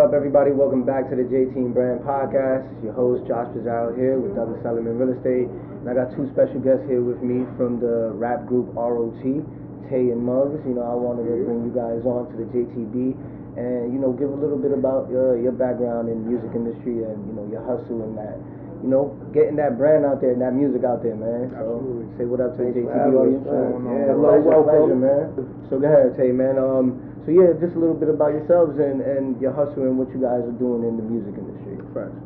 up, everybody? Welcome back to the J-Team Brand Podcast. Your host, Josh Pizarro here with Douglas Sellerman Real Estate. And I got two special guests here with me from the rap group ROT, Tay and Muggs. You know, I wanted to bring you guys on to the JTB and, you know, give a little bit about your background in the music industry and, you know, your hustle and that, you know, getting that brand out there and that music out there, man. So, say what up to the JTB audience. Yeah, pleasure, man. So go ahead, Tay, man. So yeah, just a little bit about yourselves and your hustle and what you guys are doing in the music industry. Facts.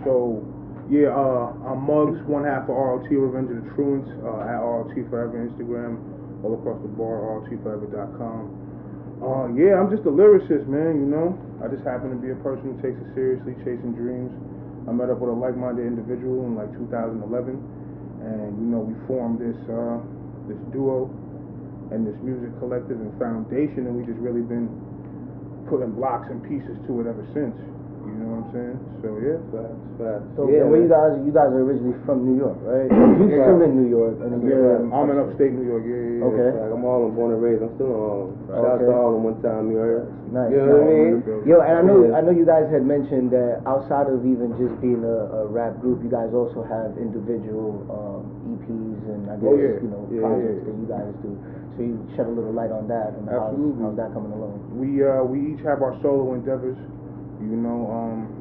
So, yeah, I'm Muggs, one half of ROT, Revenge of the Truancy, at ROT Forever Instagram, all across the board, ROTforever.com. Yeah, I'm just a lyricist, man, you know. I just happen to be a person who takes it seriously, chasing dreams. I met up with a like-minded individual in like 2011, and, you know, we formed this duo and this music collective and foundation, and we just really been putting blocks and pieces to it ever since. You know what I'm saying? So yeah. Facts. So yeah, where you guys are originally from New York, right? You're still in New York, and I'm in upstate New York. Yeah. Okay. Like, I'm Harlem, born and raised. I'm still in Harlem. Shout out to Harlem one time, you heard? Nice. You know what I mean? Yo, and I know you guys had mentioned that outside of even just being a rap group, you guys also have individual EPs and I guess projects that you guys do. So you shed a little light on that and how's that coming along? We each have our solo endeavors. You know,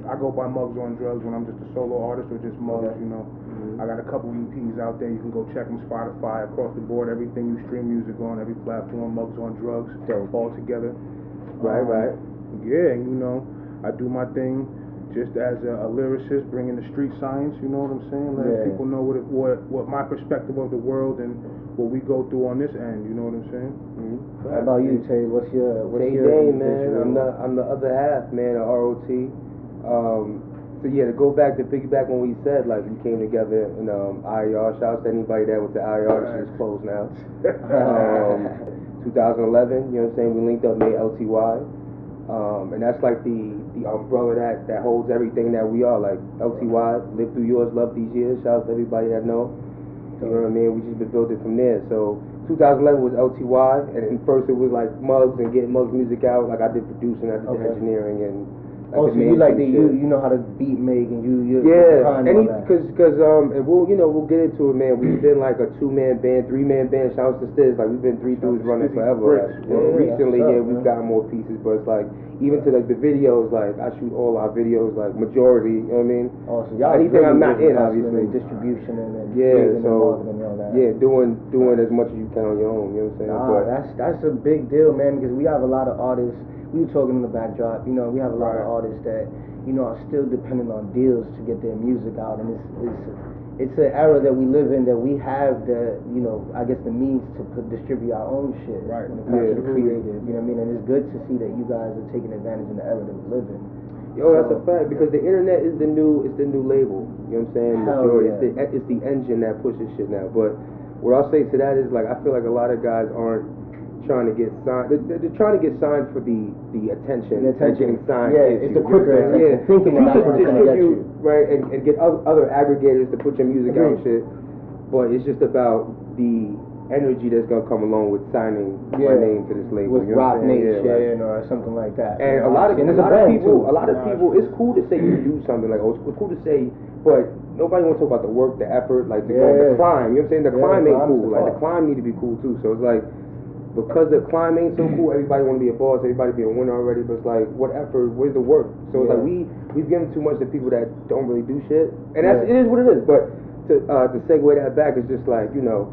I go by Muggs on Drugs when I'm just a solo artist or just Muggs, you know. I got a couple EPs out there. You can go check them, Spotify, across the board, everything you stream music on, every platform, Muggs on Drugs, all together. Right. Yeah, and you know, I do my thing just as a lyricist, bringing the street science, you know what I'm saying? Letting people know what my perspective of the world and what we go through on this end, you know what I'm saying? How about you, Tay? What's your Day, man. I'm the other half, man, of ROT. So yeah, to go back to piggyback when we said like we came together in IR. Shout out to anybody that went to IR. This is closed now. 2011, you know what I'm saying? We linked up, made LTY. And that's like the umbrella that holds everything that we are. Like LTY, live through yours, love these years. Shout out to everybody that know. You know what I mean? We just been building from there. So 2011 was LTY, and then first it was like Muggs and getting Muggs music out. Like I did producing, I did the engineering, and so you like you know how to beat make and you because we'll get into it, man. We've been like a 2-man band, 3-man band. Shout out to Stiz, like we've been 3 dudes running forever. Recently, we've gotten more pieces, but it's like even to like the videos, like I shoot all our videos, like majority. You know what I mean? Awesome. Anything I'm not in, obviously. Distribution and marketing and all that. Yeah, doing as much as you can on your own. You know what I'm saying? That's a big deal, man, because we have a lot of artists. We were talking in the backdrop, you know, we have a lot of artists that, you know, are still dependent on deals to get their music out, and it's an era that we live in that we have the, you know, I guess the means to distribute our own shit when it comes to the creative, you know what I mean, and it's good to see that you guys are taking advantage in the era that we live in. Yo, that's a fact, because the internet is the new label, you know what I'm saying? It's the engine that pushes shit now, but what I'll say to that is, like, I feel like a lot of guys aren't trying to get signed. They're trying to get signed for the attention. Getting signed. Yeah, it's the quicker attention. Thinking that that's what it's gonna get you. Right, and get other aggregators to put your music out and shit. But it's just about the energy that's gonna come along with signing my name to this label. With Rock Nation or something like that. And a lot of people, it's cool to say you do something like, it's cool to say, but nobody wants to talk about the work, the effort, like the climb. You know what I'm saying? The climb ain't cool. Like the climb need to be cool too. So it's like, because the climb ain't so cool, everybody want to be a boss, everybody be a winner already, but it's like, what effort, where's the work? So it's like, we've given too much to people that don't really do shit, and it is what it is, but to segue that back, it's just like, you know,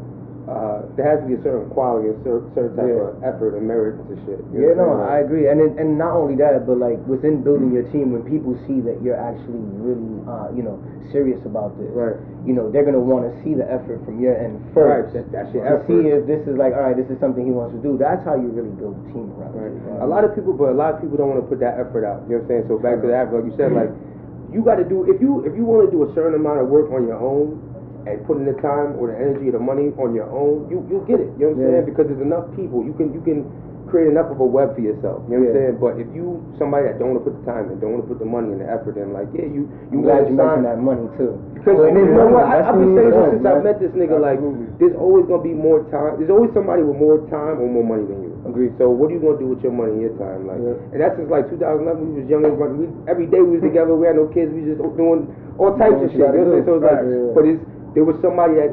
there has to be a certain quality, a certain type of effort and merit to shit. I agree, and not only that, but like within building your team, when people see that you're actually really, serious about this, you know, they're gonna want to see the effort from your end first. That's your effort. To see if this is like, all right, this is something he wants to do. That's how you really build a team around. A lot of people don't want to put that effort out. You know what I'm saying? So back to that, like you said, like you got to do if you want to do a certain amount of work on your own and put in the time or the energy or the money on your own, you'll get it. You know what I'm saying? Because there's enough people. You can create enough of a web for yourself. You know what I'm saying? But if you somebody that don't want to put the time in, don't want to put the money and the effort in, like you glad you mentioned that money too. Because you know what? I've been saying this since I met this nigga. Like, there's always gonna be more time. There's always somebody with more time or more money than you. Agreed. So what are you gonna do with your money and your time? Like, and that's since like 2011. We was young and every day we was together. We had no kids. We just doing all types of shit. You know what I'm saying? So it's like, but there was somebody that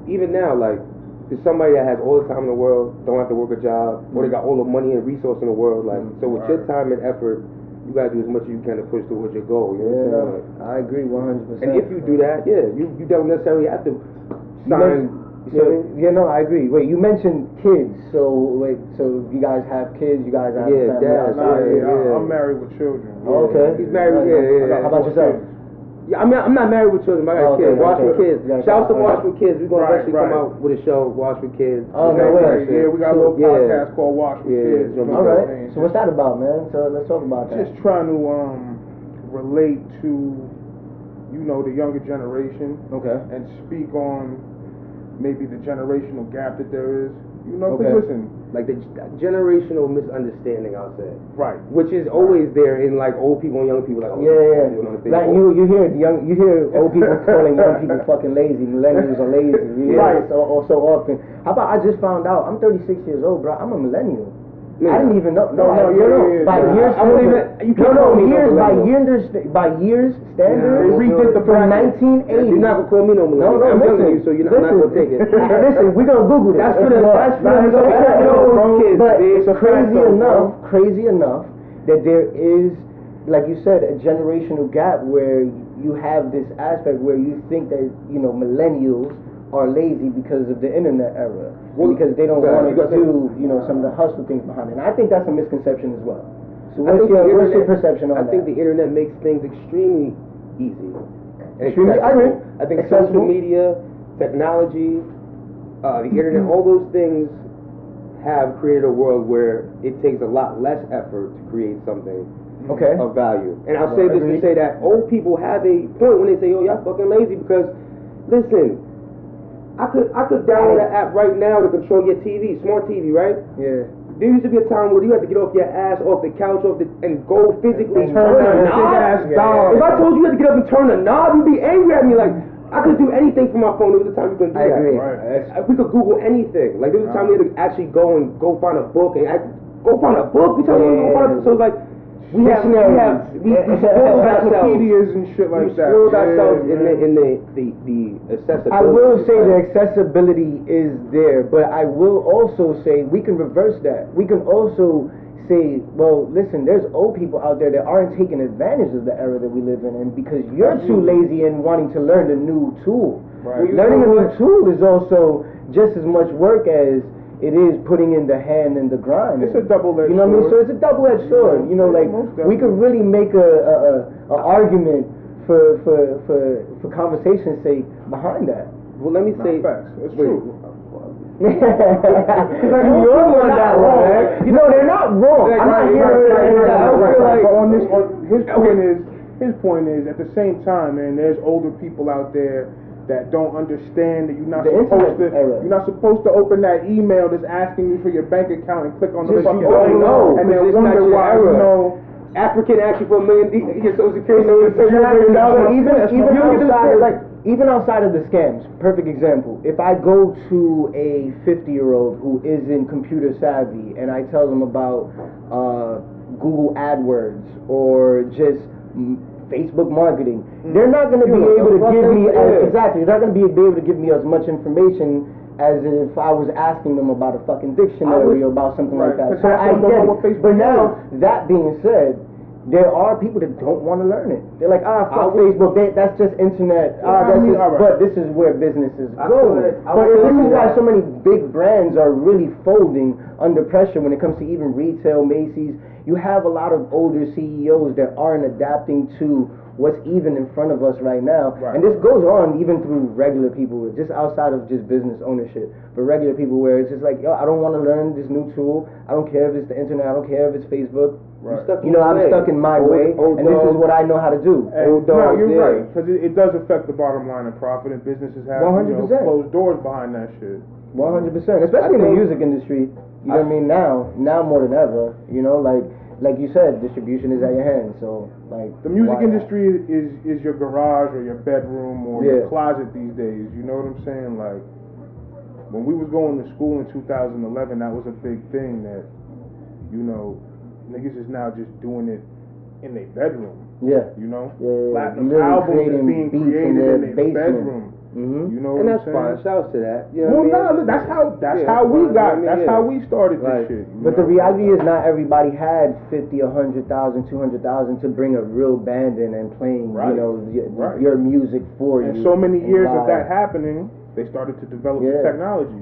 even now like. There's somebody that has all the time in the world, don't have to work a job, or they got all the money and resource in the world. Like, so with your time and effort, you gotta do as much as you can to push towards your goal. You know what I'm saying? I agree 100%. And if you do that, you don't necessarily have to sign. No, I agree. Wait, you mentioned kids. So you guys have kids? You guys have family? I'm married with children. Oh, okay. He's married. How about yourself? Yeah, I'm not married with children, but I got kids. Watch with kids. Shout out to Watch with Kids. We're gonna eventually come out with a show, Watch with Kids. Oh, no way. Yeah, we got a little podcast called Watch with Kids. All right. So what's that about, man? So let's talk about that. Just trying to relate to, the younger generation. Okay. And speak on maybe the generational gap that there is. Because listen. Like the generational misunderstanding, I'll say. Right. Which is always there in like old people and young people. Like, Like you hear old people calling young people fucking lazy. Millennials are lazy. You hear it so often. How about I just found out? I'm 36 years old, bro. I'm a millennial. I didn't even know. By years standard. They redid the from 1980. You're not gonna call me no millennial. I'm telling you, so you're not gonna take it. Listen, we're gonna Google this. That's for the kids. But it's crazy enough that there is, like you said, a generational gap where you have this aspect where you think that millennials are lazy because of the internet era. Because they don't want to do, some of the hustle things behind it. And I think that's a misconception as well. So what's your perception on that? I think the internet makes things extremely easy. Extremely, I think social media, technology, the internet, all those things have created a world where it takes a lot less effort to create something of value. And I'll say this to say that old people have a point when they say, y'all fucking lazy because, listen, I could download an app right now to control your TV, smart TV, right? Yeah. There used to be a time where you had to get off your ass, off the couch, and go physically turn the knob. If I told you you had to get up and turn the knob, you'd be angry at me. Like, I could do anything from my phone. There was a time you couldn't do that. I agree. Right. We could Google anything. Like, there was a time we had to actually go find a book. We tell you to go find a book. So it's like, we spoiled encyclopedias and shit like that. We spoiled ourselves in the accessibility. I will say the accessibility is there, but I will also say we can reverse that. We can also say, well, listen, there's old people out there that aren't taking advantage of the era that we live in, and because you're too lazy and wanting to learn a new tool. Right. Learning a new tool is also just as much work as it is putting in the hand and the grind. It's a double-edged sword. You know what I mean? So it's a double-edged sword. We could really make a argument for conversation's sake behind that. Well, let me say, facts. It's true. You're on that wrong. They're not wrong. I'm not here to his point is at the same time, man, there's older people out there that don't understand that you're not supposed to open that email that's asking you for your bank account and click on the fucking link and then wonder why African asked you for $1 million, your social security number, even outside of the scams. Perfect example. If I go to a 50-year-old who isn't computer savvy and I tell them about Google AdWords or just Facebook marketing, they're not going to be able to give me they're not going to be able to give me as much information as if I was asking them about a fucking dictionary or about something like that. So I get it. But now, that being said, there are people that don't want to learn it. They're like, fuck Facebook, that's just internet. But this is where businesses go. But this is why so many big brands are really folding under pressure when it comes to even retail, Macy's. You have a lot of older CEOs that aren't adapting to what's even in front of us right now. Right. And this goes on even through regular people, just outside of just business ownership, but regular people where it's just like, yo, I don't want to learn this new tool. I don't care if it's the internet. I don't care if it's Facebook. Right. I'm stuck in my way, and this is what I know how to do. No, you're right, because it does affect the bottom line and profit, and businesses have 100%. Closed doors behind that shit. 100%, especially in the music industry. You know what I mean? Now more than ever. You know, like you said, distribution is at your hand. So like the music industry is your garage or your bedroom or your closet these days. You know what I'm saying? Like when we was going to school in 2011, that was a big thing that niggas is now just doing it in their bedroom. Yeah. You know? Yeah. Platinum albums is being created in their bedroom. Mm-hmm. You know and what that's I'm saying? fine. Shouts to that. You know that's how we got. That's how we started this shit. But the reality is, not everybody had 50, 100,000, 200,000 to bring a real band in and playing. Right. Your music for you. And so many years of that happening, they started to develop the technology.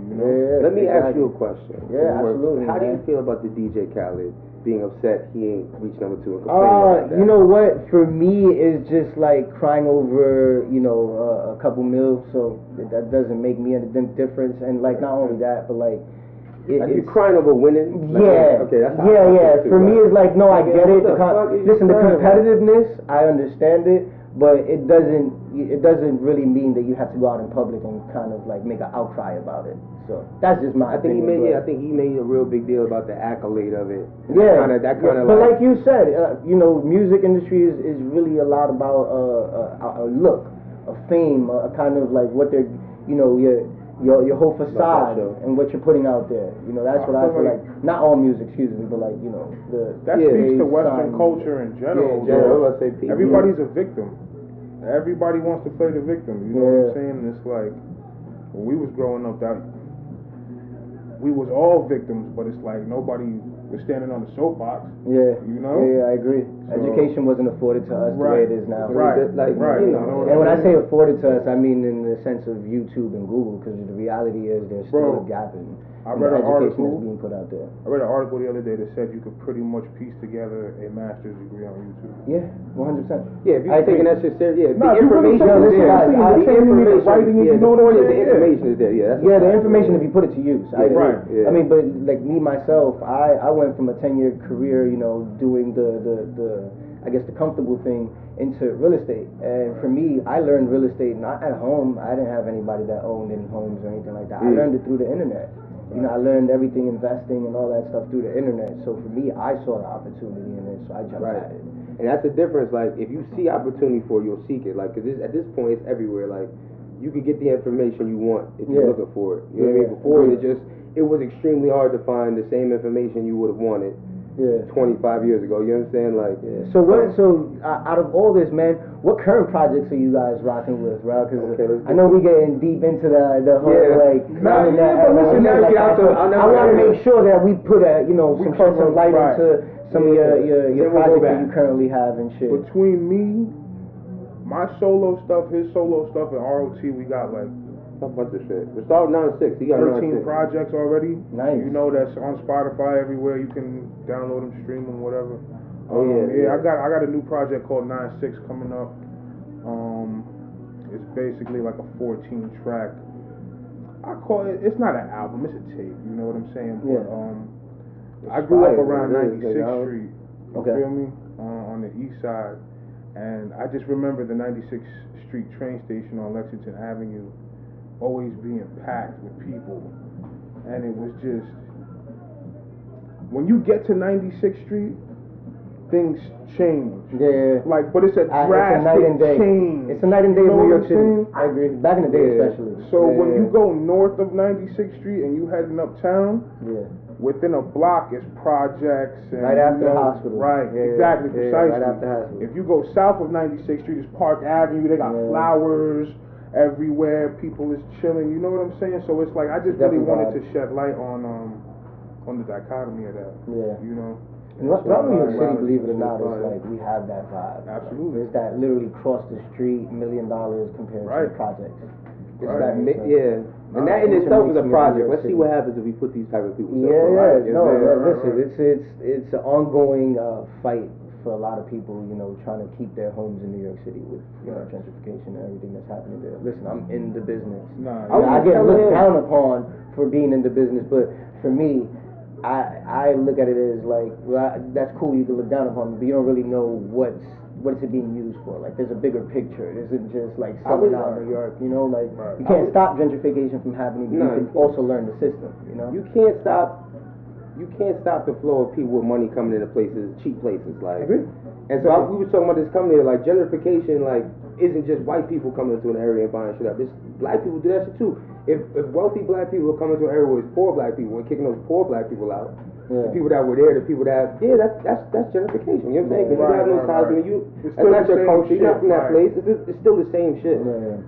Let me ask you a question. Yeah, absolutely. How do you feel about the DJ Khaled being upset he ain't reached number 2 and complaining about that? You know what? For me, it's just like crying over, a couple mil. So that doesn't make me any difference. And like not only that, but like. You're crying over winning? Okay, that's how For me, it's like, no, I get it. Listen, the competitiveness, I understand it, but it doesn't really mean that you have to go out in public and kind of like make an outcry about it. So that's just my opinion. I think he made a real big deal about the accolade of it. But like you said, music industry is really a lot about a look, a fame, a kind of like what they're, your whole facade and what you're putting out there. That's what I feel like. Not all music, excuse me, but like, that speaks to Western culture in general. Everybody's a victim. Everybody wants to play the victim. You know what I'm saying? And it's like when we was growing up, that we was all victims, but it's like nobody was standing on the soapbox. Yeah. Yeah, I agree. So, education wasn't afforded to us the way it is now. Right. And when I say afforded to us, I mean in the sense of YouTube and Google, because the reality is there's still a gap in the education that's being put out there. I read an article the other day that said you could pretty much piece together a master's degree on YouTube. Yeah, 100%. Yeah, if you're taking that shit serious, the information is there. The information is there. Yeah, the information if you put it to use. I agree. Right. I mean, but like me myself, I went from a 10-year career, doing the I guess the comfortable thing into real estate. And for me, I learned real estate not at home. I didn't have anybody that owned any homes or anything like that. I learned it through the internet. I learned everything investing and all that stuff through the internet. So for me, I saw the opportunity in it, so I jumped at it. And that's the difference. Like, if you see opportunity for it, you'll seek it. Like, because at this point, it's everywhere. Like, you can get the information you want if you're looking for it. You know what I mean? Before, it was extremely hard to find the same information you would have wanted 25 years ago. You understand? Like, So out of all this, man, what current projects are you guys rocking with, bro? Because I know we getting deep into the whole I want to make sure that we put some light into some of your projects that you currently have and shit. Between me, my solo stuff, his solo stuff, and ROT, we got like a bunch of shit. We started 9-6. You got 13 projects already. Nice. That's on Spotify everywhere. You can download them, stream them, whatever. I got a new project called 9-6 coming up. It's basically like a 14-track. I call it. It's not an album. It's a tape. You know what I'm saying? But I grew up around 96th Street. You feel me? On the east side, and I just remember the 96th Street train station on Lexington Avenue always being packed with people, and it was just when you get to 96th Street, things change. Yeah. But it's a drastic change. It's a night and day in New York City. I agree. Back in the day, especially. So when you go north of 96th Street and you heading uptown, within a block is projects and right after the hospital. Right. Exactly. Precisely. Right after the hospital. If you go south of 96th Street, it's Park Avenue. They got flowers everywhere. People is chilling. You know what I'm saying? So it's like I just really wanted to shed light on the dichotomy of that. Yeah. And throughout New York City, believe it or not, it's like we have that vibe. Absolutely. It's that literally cross the street, $1 million compared to the projects. It's that, and that in itself is a project. Let's see what happens if we put these type of people. Listen, it's an ongoing fight for a lot of people, you know, trying to keep their homes in New York City with gentrification and everything that's happening there. Listen, I'm in the business. I get looked down upon for being in the business, but for me, I look at it as like, well, that's cool, you can look down upon me, but you don't really know what is it being used for. Like, there's a bigger picture. It isn't just like selling out New York, you know, like you can't stop gentrification from happening, but you can also learn the system, you know. You can't stop the flow of people with money coming into places, cheap places, like. I agree. And so we were talking about this coming here, like gentrification, like isn't just white people coming into an area and buying shit up. It's black people do that shit too. If wealthy black people are coming to an area where there's poor black people and kicking those poor black people out, the people that were there, the people that that's gentrification. You know what I'm saying? Because you have no housing, that's not your culture. You're not from that place. It's still the same shit.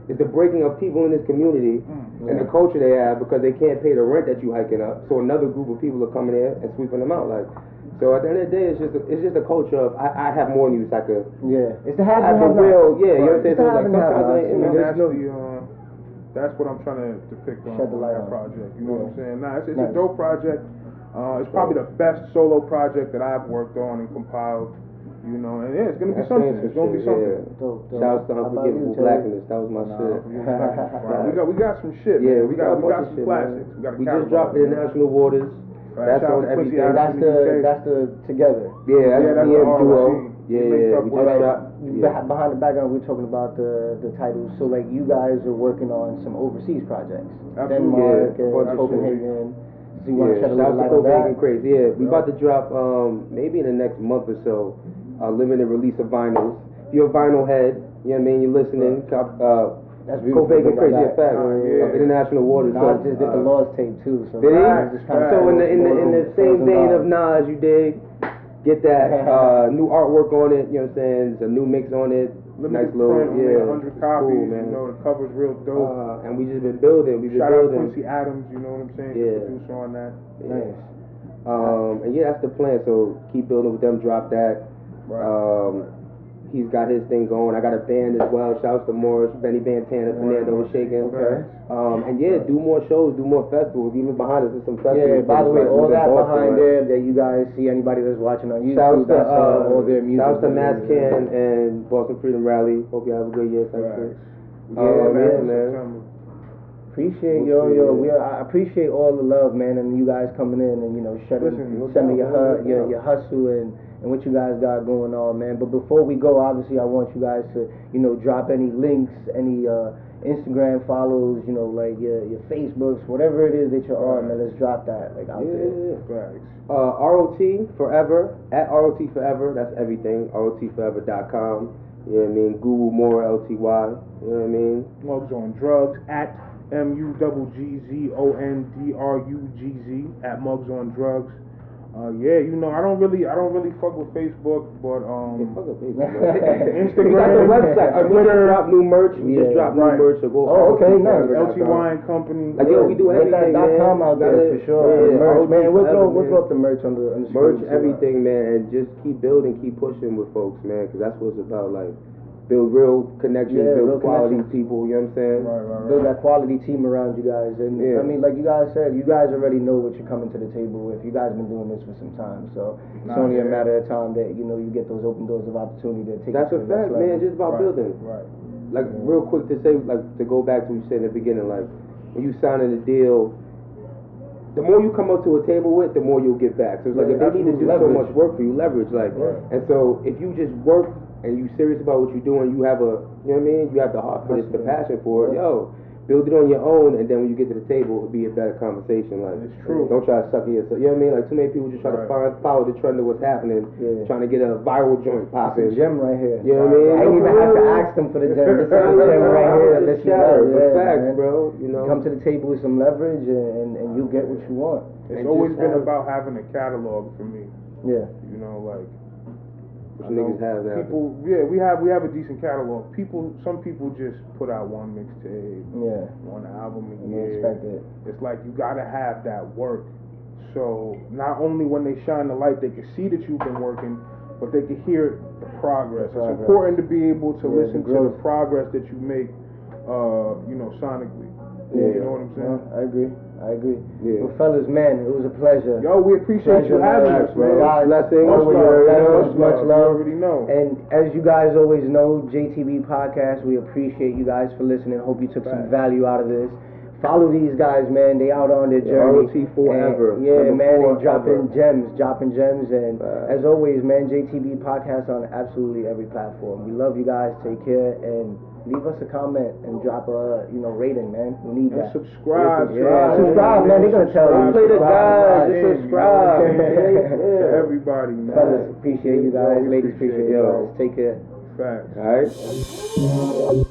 It's the breaking of people in this community and the culture they have because they can't pay the rent that you hiking up. So another group of people are coming there and sweeping them out. Like, so at the end of the day, it's just a culture of I have more than you. It's like a it's the have and real you know what I'm saying? So like sometimes that's what I'm trying to depict on that project. You know what I'm saying? Nah, it's a dope project. It's probably the best solo project that I've worked on and compiled. You know, and it's gonna be something. It's gonna be something. Shout out to Unforgivable Blackness. That was my shit. We got some shit. Yeah, man. We got some classics. We just dropped International Waters. That's on everything. That's the Together. Yeah, that's the duo. Yeah, we just dropped. Behind the background, we're talking about the titles. So, like, you guys are working on some overseas projects. Denmark and Copenhagen. So you want to shed a little light on that? Crazy. Yeah, we about to drop maybe in the next month or so a limited release of vinyls. If you're a vinyl head, you know what I mean, you're listening. That's beautiful. Copenhagen Crazy Effects of International Waters. Nas just did the Laws tape too. So so in the same vein of Nas, you dig. Get that new artwork on it, you know what I'm saying? There's a new mix on it. Limited nice little, print, 100 copies, cool, man. You know, the cover's real dope. And we just been building. Shout out Quincy Adams, you know what I'm saying? Yeah. The producer on that. Nice. And yeah, that's the plan. So keep building with them, drop that. Right. He's got his thing going. I got a band as well. Shouts to Morris, Benny Bantana, Fernando was shaking. Okay. And yeah, do more shows, do more festivals. Even behind us, there's some festivals. Yeah, by the way, all that behind there that you guys see, anybody that's watching on YouTube, that's all their music. Shouts to Mass Can and Boston Freedom Rally. Hope you have a good year. Thanks. Man. Appreciate I appreciate all the love, man, and you guys coming in and sending your hustle and what you guys got going on, man. But before we go, obviously, I want you guys to drop any links, any Instagram follows, like your Facebooks, whatever it is that you're on, man. Let's drop that out there. ROT Forever at ROT Forever. That's everything. ROTForever.com. You know what I mean? Google more LTY. You know what I mean? Mugs on Drugs at MUGGZONDRUGZ at Mugs on Drugs. I don't really fuck with Facebook, but fuck with Facebook. Instagram. We got the website. We just dropped new merch. We just dropped new merch. So go. Oh, okay, nice. LTY and Company. Like, we do everything, man. .com out there for sure. Merch, man. We'll throw up the merch on the merch, everything, man, and just keep building, keep pushing with folks, man, because that's what it's about. Like, build real connections, build quality people, you know what I'm saying? Right. Build that quality team around you guys. And I mean, like you guys said, you guys already know what you're coming to the table with. You guys been doing this for some time, so it's only a matter of time that you get those open doors of opportunity to take. That's a fact, man. It's just about building. Right. Like, real quick to say, like, to go back to what you said in the beginning, like, when you signing a deal, the more you come up to a table with, the more you'll get back. So it's like, if they need to do so much work for you, leverage, like, and so if you just work and you serious about what you're doing, you have you have the heart for this, the passion for it, build it on your own, and then when you get to the table, it'll be a better conversation. Like, it's true. Don't try to suck it yourself. You know what I mean? Like, too many people just try to follow the trend of what's happening, trying to get a viral joint popping. It's a gem right here. You know what I mean? I didn't even have to ask them for the gem. This is a gem right here. Let's facts, bro. You know, come to the table with some leverage, and you get what you want. It's always been about having a catalog for me. Yeah. Like. Which niggas have now. People, we have a decent catalog. Some people just put out one mixtape, one album a year. Expect it. It's like you gotta have that work. So not only when they shine the light, they can see that you've been working, but they can hear the progress. It's important to be able to listen to the progress that you make, sonically. You know what I'm saying? I agree. I agree. Yeah. Well, fellas, man, it was a pleasure. Yo, we appreciate you having us, man. Guys, blessings. Much love. Much love. You already know. And as you guys always know, JTB Podcast, we appreciate you guys for listening. Hope you took some value out of this. Follow these guys, man. They out on their journey. ROT forever. And, yeah, man, they forever. dropping gems. And as always, man, JTB Podcast on absolutely every platform. We love you guys. Take care and leave us a comment and drop a rating, man. We need and that. Subscribe, subscribe, man. They're gonna tell you. Play the guys. Just subscribe. To everybody, man. Fellas, appreciate you guys. Ladies, appreciate you guys. Take care. Facts. All right.